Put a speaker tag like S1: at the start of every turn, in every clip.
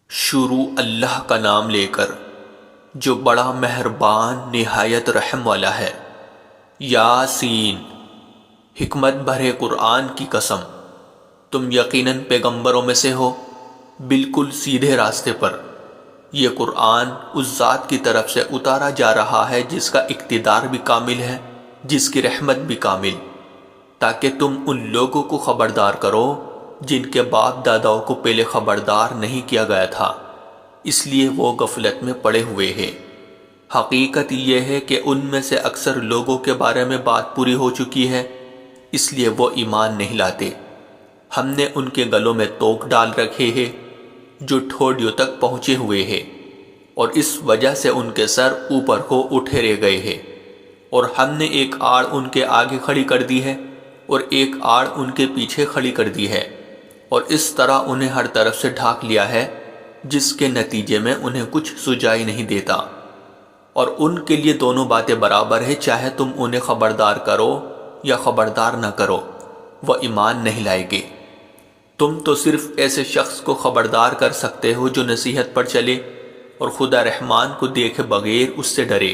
S1: شروع اللہ کا نام لے کر جو بڑا مہربان نہایت رحم والا ہے۔ یاسین، حکمت بھرے قرآن کی قسم، تم یقیناً پیغمبروں میں سے ہو، بالکل سیدھے راستے پر۔ یہ قرآن اس ذات کی طرف سے اتارا جا رہا ہے جس کا اقتدار بھی کامل ہے، جس کی رحمت بھی کامل، تاکہ تم ان لوگوں کو خبردار کرو جن کے باپ داداؤں کو پہلے خبردار نہیں کیا گیا تھا، اس لیے وہ غفلت میں پڑے ہوئے ہیں۔ حقیقت یہ ہے کہ ان میں سے اکثر لوگوں کے بارے میں بات پوری ہو چکی ہے، اس لیے وہ ایمان نہیں لاتے۔ ہم نے ان کے گلوں میں توق ڈال رکھے ہیں جو ٹھوڑیوں تک پہنچے ہوئے ہیں، اور اس وجہ سے ان کے سر اوپر کو اٹھے رہ گئے ہیں، اور ہم نے ایک آڑ ان کے آگے کھڑی کر دی ہے اور ایک آڑ ان کے پیچھے کھڑی کر دی ہے، اور اس طرح انہیں ہر طرف سے ڈھانک لیا ہے، جس کے نتیجے میں انہیں کچھ سجائی نہیں دیتا۔ اور ان کے لیے دونوں باتیں برابر ہے، چاہے تم انہیں خبردار کرو یا خبردار نہ کرو، وہ ایمان نہیں لائے گے۔ تم تو صرف ایسے شخص کو خبردار کر سکتے ہو جو نصیحت پر چلے اور خدا رحمان کو دیکھے بغیر اس سے ڈرے۔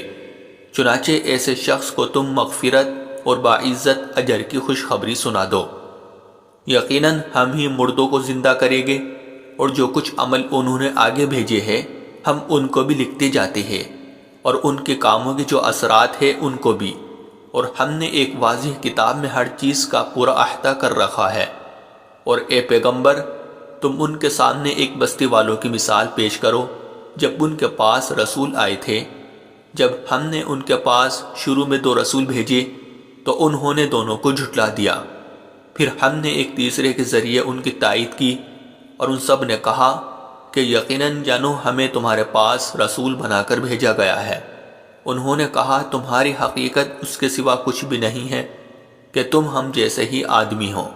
S1: چنانچہ ایسے شخص کو تم مغفرت اور باعزت اجر کی خوشخبری سنا دو۔ یقیناً ہم ہی مردوں کو زندہ کریں گے، اور جو کچھ عمل انہوں نے آگے بھیجے ہیں ہم ان کو بھی لکھتے جاتے ہیں، اور ان کے کاموں کے جو اثرات ہیں ان کو بھی، اور ہم نے ایک واضح کتاب میں ہر چیز کا پورا احاطہ کر رکھا ہے۔ اور اے پیغمبر، تم ان کے سامنے ایک بستی والوں کی مثال پیش کرو جب ان کے پاس رسول آئے تھے۔ جب ہم نے ان کے پاس شروع میں 2 رسول بھیجے تو انہوں نے دونوں کو جھٹلا دیا، پھر ہم نے ایک تیسرے کے ذریعے ان کی تائید کی، اور ان سب نے کہا کہ یقیناً جانو ہمیں تمہارے پاس رسول بنا کر بھیجا گیا ہے۔ انہوں نے کہا تمہاری حقیقت اس کے سوا کچھ بھی نہیں ہے کہ تم ہم جیسے ہی آدمی ہو،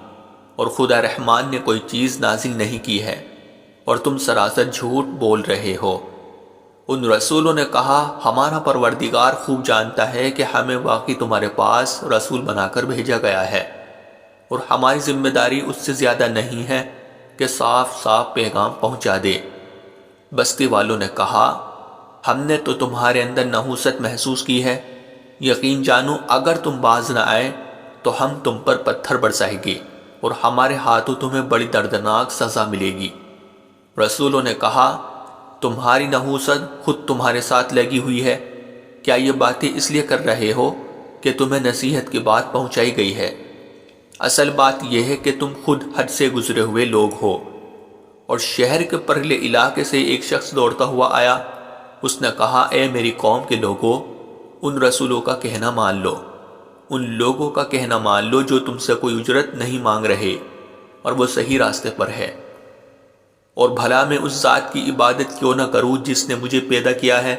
S1: اور خدا رحمان نے کوئی چیز نازل نہیں کی ہے، اور تم سراسر جھوٹ بول رہے ہو۔ ان رسولوں نے کہا ہمارا پروردگار خوب جانتا ہے کہ ہمیں واقعی تمہارے پاس رسول بنا کر بھیجا گیا ہے، اور ہماری ذمہ داری اس سے زیادہ نہیں ہے کہ صاف صاف پیغام پہنچا دے۔ بستی والوں نے کہا ہم نے تو تمہارے اندر نحوست محسوس کی ہے، یقین جانو اگر تم باز نہ آئے تو ہم تم پر پتھر برسائیں گے، اور ہمارے ہاتھوں تمہیں بڑی دردناک سزا ملے گی۔ رسولوں نے کہا تمہاری نحوست خود تمہارے ساتھ لگی ہوئی ہے، کیا یہ باتیں اس لیے کر رہے ہو کہ تمہیں نصیحت کی بات پہنچائی گئی ہے؟ اصل بات یہ ہے کہ تم خود حد سے گزرے ہوئے لوگ ہو۔ اور شہر کے پرلے علاقے سے ایک شخص دوڑتا ہوا آیا، اس نے کہا اے میری قوم کے لوگوں، ان رسولوں کا کہنا مان لو، ان لوگوں کا کہنا مان لو جو تم سے کوئی اجرت نہیں مانگ رہے، اور وہ صحیح راستے پر ہے۔ اور بھلا میں اس ذات کی عبادت کیوں نہ کروں جس نے مجھے پیدا کیا ہے،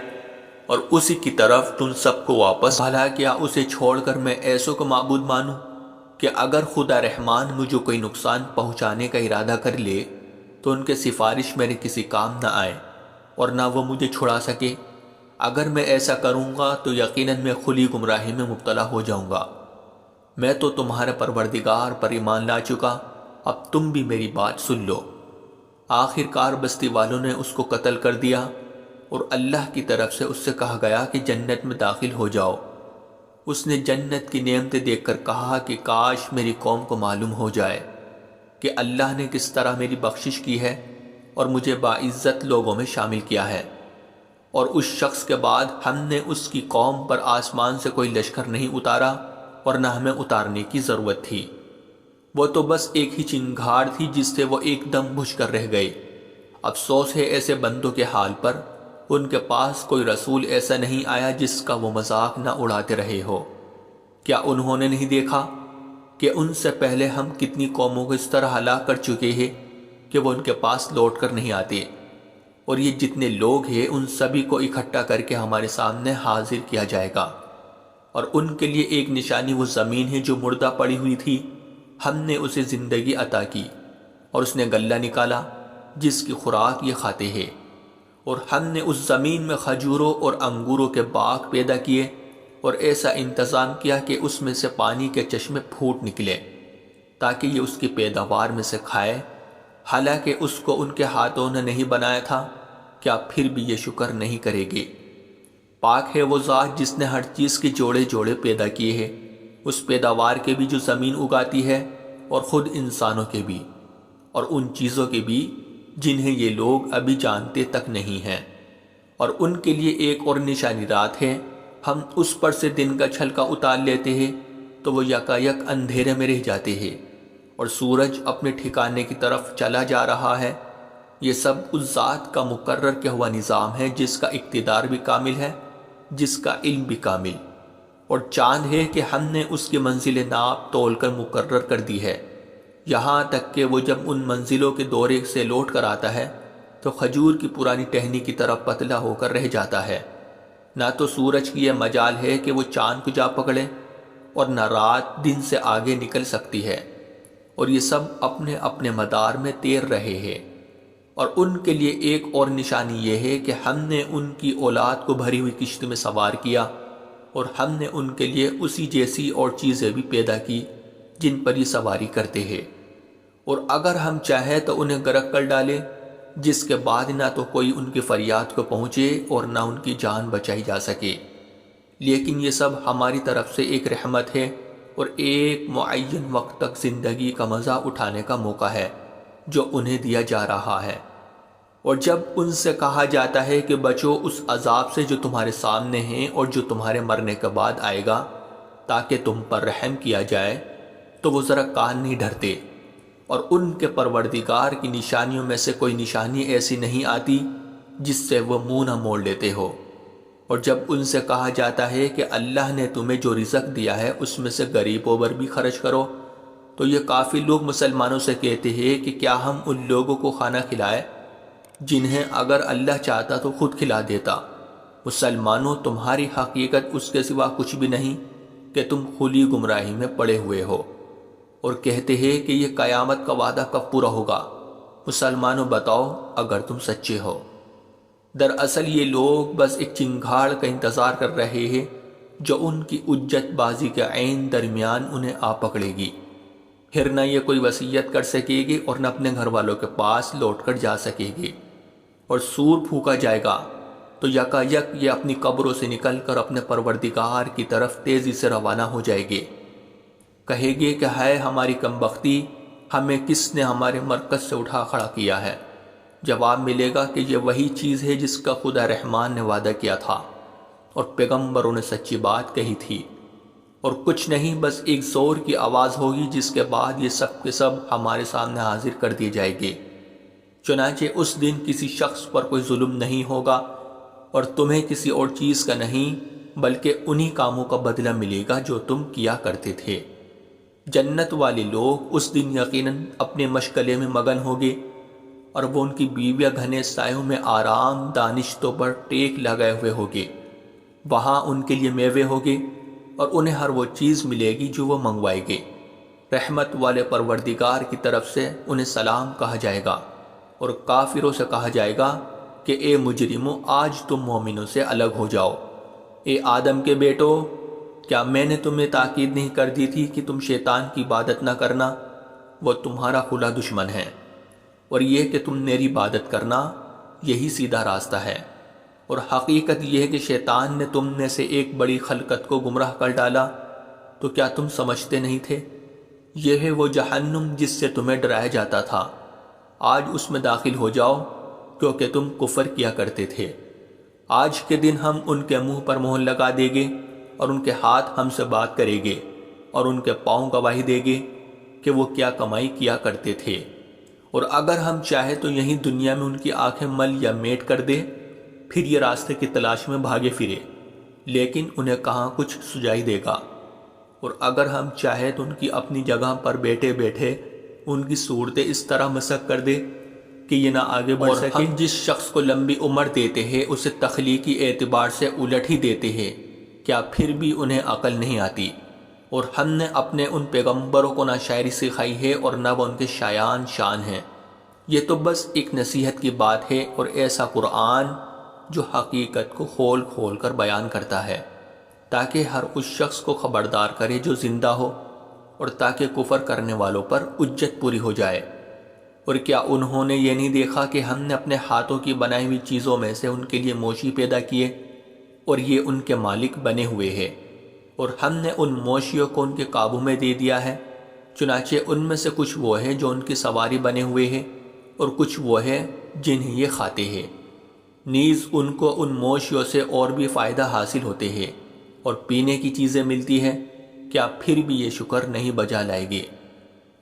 S1: اور اسی کی طرف تم سب کو واپس۔ بھلا کیا اسے چھوڑ کر میں ایسوں کو معبود مانوں کہ اگر خدا رحمان مجھے کوئی نقصان پہنچانے کا ارادہ کر لے تو ان کے سفارش میرے کسی کام نہ آئے، اور نہ وہ مجھے چھڑا سکے۔ اگر میں ایسا کروں گا تو یقیناً میں کھلی گمراہی میں مبتلا ہو جاؤں گا۔ میں تو تمہارے پروردگار پر ایمان لا چکا، اب تم بھی میری بات سن لو۔ آخر کار بستی والوں نے اس کو قتل کر دیا، اور اللہ کی طرف سے اس سے کہا گیا کہ جنت میں داخل ہو جاؤ۔ اس نے جنت کی نعمتیں دیکھ کر کہا کہ کاش میری قوم کو معلوم ہو جائے کہ اللہ نے کس طرح میری بخشش کی ہے اور مجھے باعزت لوگوں میں شامل کیا ہے۔ اور اس شخص کے بعد ہم نے اس کی قوم پر آسمان سے کوئی لشکر نہیں اتارا، اور نہ ہمیں اتارنے کی ضرورت تھی، وہ تو بس ایک ہی چنگھاڑ تھی جس سے وہ ایک دم بجھ کر رہ گئے۔ افسوس ہے ایسے بندوں کے حال پر، ان کے پاس کوئی رسول ایسا نہیں آیا جس کا وہ مذاق نہ اڑاتے رہے ہو۔ کیا انہوں نے نہیں دیکھا کہ ان سے پہلے ہم کتنی قوموں کو اس طرح ہلاک کر چکے ہیں کہ وہ ان کے پاس لوٹ کر نہیں آتے، اور یہ جتنے لوگ ہیں ان سبھی کو اکٹھا کر کے ہمارے سامنے حاضر کیا جائے گا، اور ان کے لیے ایک نشانی وہ زمین ہے جو مردہ پڑی ہوئی تھی، ہم نے اسے زندگی عطا کی، اور اس نے غلہ نکالا جس کی خوراک یہ کھاتے ہیں، اور ہم نے اس زمین میں کھجوروں اور انگوروں کے باغ پیدا کیے، اور ایسا انتظام کیا کہ اس میں سے پانی کے چشمے پھوٹ نکلے تاکہ یہ اس کی پیداوار میں سے کھائے۔ حالانکہ اس کو ان کے ہاتھوں نے نہیں بنایا تھا، کیا پھر بھی یہ شکر نہیں کرے گے؟ پاک ہے وہ ذات جس نے ہر چیز کے جوڑے جوڑے پیدا کیے ہیں، اس پیداوار کے بھی جو زمین اگاتی ہے اور خود انسانوں کے بھی، اور ان چیزوں کے بھی جنہیں یہ لوگ ابھی جانتے تک نہیں ہیں۔ اور ان کے لیے ایک اور نشانی رات ہے، ہم اس پر سے دن کا چھلکا اتار لیتے ہیں تو وہ یکایک اندھیرے میں رہ جاتے ہیں، اور سورج اپنے ٹھکانے کی طرف چلا جا رہا ہے۔ یہ سب اس ذات کا مقرر کیا ہوا نظام ہے جس کا اقتدار بھی کامل ہے، جس کا علم بھی کامل۔ اور چاند ہے کہ ہم نے اس کی منزل ناپ تول کر مقرر کر دی ہے، یہاں تک کہ وہ جب ان منزلوں کے دورے سے لوٹ کر آتا ہے تو کھجور کی پرانی ٹہنی کی طرح پتلا ہو کر رہ جاتا ہے۔ نہ تو سورج کی یہ مجال ہے کہ وہ چاند کو جا پکڑے، اور نہ رات دن سے آگے نکل سکتی ہے، اور یہ سب اپنے اپنے مدار میں تیر رہے ہیں۔ اور ان کے لیے ایک اور نشانی یہ ہے کہ ہم نے ان کی اولاد کو بھری ہوئی کشت میں سوار کیا، اور ہم نے ان کے لیے اسی جیسی اور چیزیں بھی پیدا کی جن پر یہ سواری کرتے ہیں، اور اگر ہم چاہیں تو انہیں غرق کر ڈالیں، جس کے بعد نہ تو کوئی ان کی فریاد کو پہنچے اور نہ ان کی جان بچائی جا سکے۔ لیکن یہ سب ہماری طرف سے ایک رحمت ہے، اور ایک معین وقت تک زندگی کا مزہ اٹھانے کا موقع ہے جو انہیں دیا جا رہا ہے۔ اور جب ان سے کہا جاتا ہے کہ بچو اس عذاب سے جو تمہارے سامنے ہیں اور جو تمہارے مرنے کے بعد آئے گا تاکہ تم پر رحم کیا جائے، تو وہ ذرا کان نہیں ڈھرتے، اور ان کے پروردگار کی نشانیوں میں سے کوئی نشانی ایسی نہیں آتی جس سے وہ منہ نہ موڑ لیتے ہو۔ اور جب ان سے کہا جاتا ہے کہ اللہ نے تمہیں جو رزق دیا ہے اس میں سے غریبوں پر بھی خرچ کرو، تو یہ کافی لوگ مسلمانوں سے کہتے ہیں کہ کیا ہم ان لوگوں کو کھانا کھلائے جنہیں اگر اللہ چاہتا تو خود کھلا دیتا۔ مسلمانوں، تمہاری حقیقت اس کے سوا کچھ بھی نہیں کہ تم کھلی گمراہی میں پڑے ہوئے ہو۔ اور کہتے ہیں کہ یہ قیامت کا وعدہ کب پورا ہوگا؟ مسلمانوں بتاؤ اگر تم سچے ہو۔ دراصل یہ لوگ بس ایک چنگھاڑ کا انتظار کر رہے ہیں جو ان کی اجت بازی کے عین درمیان انہیں آ پکڑے گی، پھر نہ یہ کوئی وصیت کر سکے گی اور نہ اپنے گھر والوں کے پاس لوٹ کر جا سکے گی۔ اور سور پھونکا جائے گا تو یکا یک یہ اپنی قبروں سے نکل کر اپنے پروردگار کی طرف تیزی سے روانہ ہو جائے گے۔ کہے گے کہ ہے ہماری کم بختی، ہمیں کس نے ہمارے مرکز سے اٹھا کھڑا کیا ہے؟ جواب ملے گا کہ یہ وہی چیز ہے جس کا خدا رحمان نے وعدہ کیا تھا اور پیغمبروں نے سچی بات کہی تھی، اور کچھ نہیں، بس ایک زور کی آواز ہوگی جس کے بعد یہ سب کے سب ہمارے سامنے حاضر کر دیے جائیں گے۔ چنانچہ اس دن کسی شخص پر کوئی ظلم نہیں ہوگا، اور تمہیں کسی اور چیز کا نہیں بلکہ انہی کاموں کا بدلہ ملے گا جو تم کیا کرتے تھے۔ جنت والے لوگ اس دن یقیناً اپنے مشغلے میں مگن ہوگے، اور وہ ان کی بیویاں گھنے سایوں میں آرام دانشتوں پر ٹیک لگائے ہوئے ہوگے۔ وہاں ان کے لیے میوے ہوگے اور انہیں ہر وہ چیز ملے گی جو وہ منگوائے گے۔ رحمت والے پروردگار کی طرف سے انہیں سلام کہا جائے گا، اور کافروں سے کہا جائے گا کہ اے مجرموں، آج تم مومنوں سے الگ ہو جاؤ۔ اے آدم کے بیٹو، کیا میں نے تمہیں تاکید نہیں کر دی تھی کہ تم شیطان کی عبادت نہ کرنا؟ وہ تمہارا کھلا دشمن ہے، اور یہ کہ تم میری عبادت کرنا، یہی سیدھا راستہ ہے۔ اور حقیقت یہ ہے کہ شیطان نے تم میں سے ایک بڑی خلقت کو گمراہ کر ڈالا، تو کیا تم سمجھتے نہیں تھے؟ یہ ہے وہ جہنم جس سے تمہیں ڈرایا جاتا تھا، آج اس میں داخل ہو جاؤ کیونکہ تم کفر کیا کرتے تھے۔ آج کے دن ہم ان کے منہ پر مہر لگا دیں گے، اور ان کے ہاتھ ہم سے بات کریں گے، اور ان کے پاؤں گواہی دیں گے کہ وہ کیا کمائی کیا کرتے تھے۔ اور اگر ہم چاہیں تو یہیں دنیا میں ان کی آنکھیں مل یا میٹ کر دے، پھر یہ راستے کی تلاش میں بھاگے پھرے، لیکن انہیں کہاں کچھ سجائی دے گا۔ اور اگر ہم چاہیں تو ان کی اپنی جگہ پر بیٹھے بیٹھے ان کی صورتیں اس طرح مسخ کر دے کہ یہ نہ آگے بڑھ سکے۔ اور ہم جس شخص کو لمبی عمر دیتے ہیں اسے تخلیقی اعتبار سے الٹ ہی دیتے ہیں، کیا پھر بھی انہیں عقل نہیں آتی؟ اور ہم نے اپنے ان پیغمبروں کو نہ شاعری سکھائی ہے اور نہ وہ ان کے شایان شان ہیں۔ یہ تو بس ایک نصیحت کی بات ہے، اور ایسا قرآن جو حقیقت کو کھول کھول کر بیان کرتا ہے تاکہ ہر اس شخص کو خبردار کرے جو زندہ ہو، اور تاکہ کفر کرنے والوں پر حجت پوری ہو جائے۔ اور کیا انہوں نے یہ نہیں دیکھا کہ ہم نے اپنے ہاتھوں کی بنائی ہوئی چیزوں میں سے ان کے لیے موشی پیدا کیے اور یہ ان کے مالک بنے ہوئے ہیں، اور ہم نے ان موشیوں کو ان کے قابو میں دے دیا ہے، چنانچہ ان میں سے کچھ وہ ہیں جو ان کی سواری بنے ہوئے ہیں اور کچھ وہ ہیں جنہیں یہ کھاتے ہیں۔ نیز ان کو ان موشیوں سے اور بھی فائدہ حاصل ہوتے ہیں اور پینے کی چیزیں ملتی ہیں، کیا پھر بھی یہ شکر نہیں بجا لائے گے؟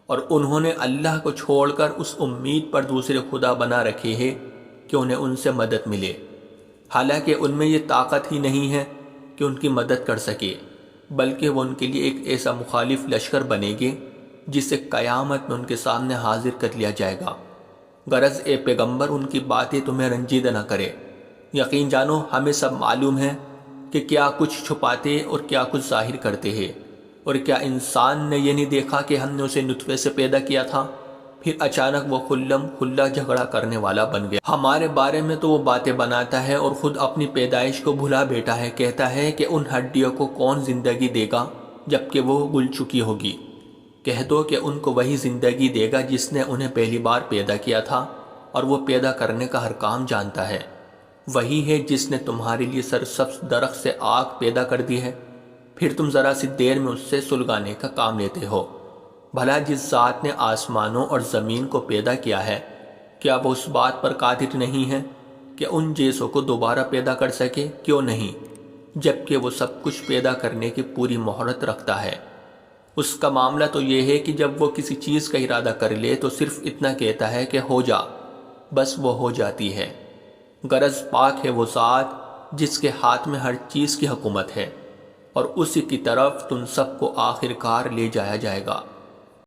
S1: اور انہوں نے اللہ کو چھوڑ کر اس امید پر دوسرے خدا بنا رکھے ہیں کہ انہیں ان سے مدد ملے، حالانکہ ان میں یہ طاقت ہی نہیں ہے کہ ان کی مدد کر سکے، بلکہ وہ ان کے لیے ایک ایسا مخالف لشکر بنے گے جسے قیامت میں ان کے سامنے حاضر کر لیا جائے گا۔ غرض اے پیغمبر ان کی باتیں تمہیں رنجیدہ نہ کرے، یقین جانو ہمیں سب معلوم ہے کہ کیا کچھ چھپاتے اور کیا کچھ ظاہر کرتے ہیں۔ اور کیا انسان نے یہ نہیں دیکھا کہ ہم نے اسے نطفے سے پیدا کیا تھا، پھر اچانک وہ خلم کھلا جھگڑا کرنے والا بن گیا۔ ہمارے بارے میں تو وہ باتیں بناتا ہے اور خود اپنی پیدائش کو بھلا بیٹھا ہے، کہتا ہے کہ ان ہڈیوں کو کون زندگی دے گا جبکہ وہ گل چکی ہوگی۔ کہہ دو کہ ان کو وہی زندگی دے گا جس نے انہیں پہلی بار پیدا کیا تھا، اور وہ پیدا کرنے کا ہر کام جانتا ہے۔ وہی ہے جس نے تمہارے لیے سرسبز درخت سے آگ پیدا کر دی ہے، پھر تم ذرا سی دیر میں اس سے سلگانے کا کام لیتے ہو۔ بھلا جس ذات نے آسمانوں اور زمین کو پیدا کیا ہے، کیا وہ اس بات پر قادر نہیں ہے کہ ان جیسوں کو دوبارہ پیدا کر سکے؟ کیوں نہیں، جبکہ وہ سب کچھ پیدا کرنے کی پوری مہارت رکھتا ہے۔ اس کا معاملہ تو یہ ہے کہ جب وہ کسی چیز کا ارادہ کر لے تو صرف اتنا کہتا ہے کہ ہو جا، بس وہ ہو جاتی ہے۔ غرض پاک ہے وہ ذات جس کے ہاتھ میں ہر چیز کی حکومت ہے، اور اسی کی طرف تم سب کو آخر کار لے جایا جائے گا۔